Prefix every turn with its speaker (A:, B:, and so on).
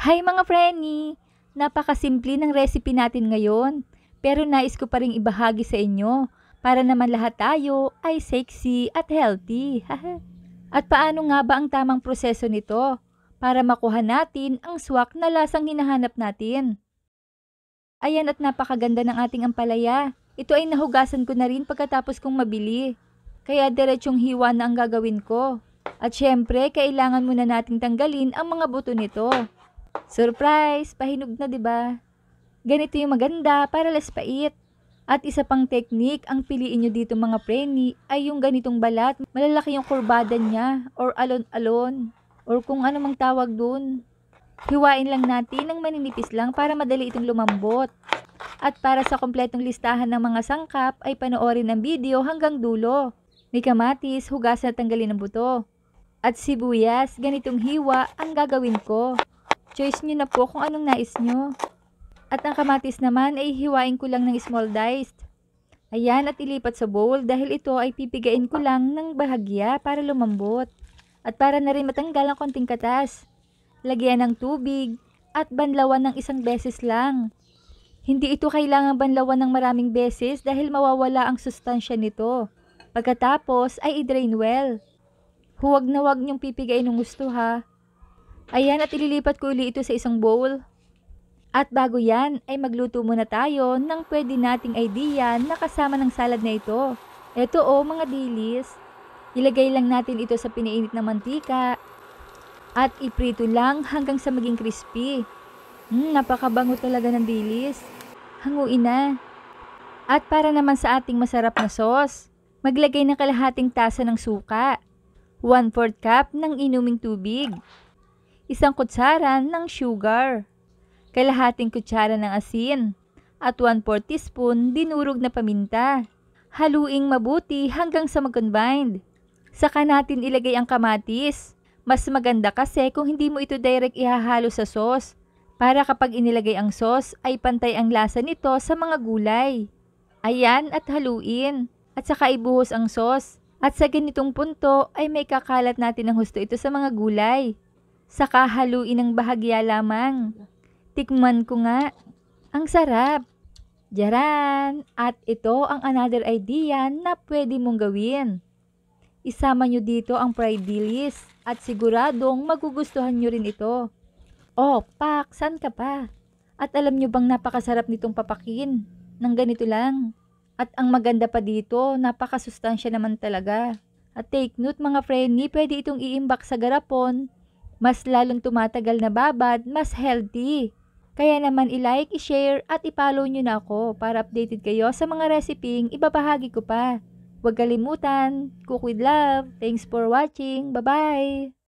A: Hi mga Frenny! Napakasimple ng recipe natin ngayon, pero nais ko pa ring ibahagi sa inyo para naman lahat tayo ay sexy at healthy. At paano nga ba ang tamang proseso nito para makuha natin ang swak na lasang hinahanap natin? Ayan, at napakaganda ng ating ampalaya. Ito ay nahugasan ko na rin pagkatapos kong mabili. Kaya diretsong hiwa na ang gagawin ko. At syempre, kailangan muna nating tanggalin ang mga buto nito. Surprise! Pahinog na, 'di ba? Ganito yung maganda para less pait. At isa pang technique ang piliin nyo dito mga preni ay yung ganitong balat. Malalaki yung kurbada niya or alon-alon or kung ano mang tawag dun. Hiwain lang natin ng maninipis lang para madali itong lumambot. At para sa kompletong listahan ng mga sangkap ay panoorin ang video hanggang dulo. May kamatis, hugasan at tanggalin ang buto. At sibuyas, ganitong hiwa ang gagawin ko. Choice nyo na po kung anong nais nyo. At ang kamatis naman ay hiwain ko lang ng small diced. Ayan, at ilipat sa bowl dahil ito ay pipigain ko lang ng bahagya para lumambot. At para na rin matanggal ang konting katas. Lagyan ng tubig at banlawan ng isang beses lang. Hindi ito kailangang banlawan ng maraming beses dahil mawawala ang sustansya nito. Pagkatapos ay i-drain well. Huwag na huwag niyong pipigain ng gusto ha. Ayan, at ililipat ko uli ito sa isang bowl. At bago yan ay magluto muna tayo ng pwede nating idea na kasama ng salad na ito. Ito mga dilis. Ilagay lang natin ito sa pinainit na mantika. At iprito lang hanggang sa maging crispy. Napakabango talaga ng dilis. Hanguin na. At para naman sa ating masarap na sauce, maglagay ng kalahating tasa ng suka. 1/4 cup ng inuming tubig. Isang kutsara ng sugar. Kalahating kutsara ng asin. At 1/4 teaspoon dinurog na paminta. Haluing mabuti hanggang sa mag-combine. Saka natin ilagay ang kamatis. Mas maganda kasi kung hindi mo ito direct ihahalo sa sauce. Para kapag inilagay ang sauce ay pantay ang lasa nito sa mga gulay. Ayan, at haluin. At saka ibuhos ang sauce. At sa ganitong punto ay may kakalat natin ng husto ito sa mga gulay. Saka haluin ng bahagya lamang. Tikman ko nga. Ang sarap. Jaran! At ito ang another idea na pwede mong gawin. Isama nyo dito ang fried dilis at siguradong magugustuhan nyo rin ito. Pak! Saan ka pa? At alam nyo bang napakasarap nitong papakin? Nang ganito lang. At ang maganda pa dito, napakasustansya naman talaga. At take note mga friendly, pwede itong iimbak sa garapon. Mas lalong tumatagal na babad, mas healthy. Kaya naman i-like, i-share at i-follow nyo na ako para updated kayo sa mga reseping ibabahagi ko pa. Huwag kalimutan, cook with love. Thanks for watching. Bye-bye!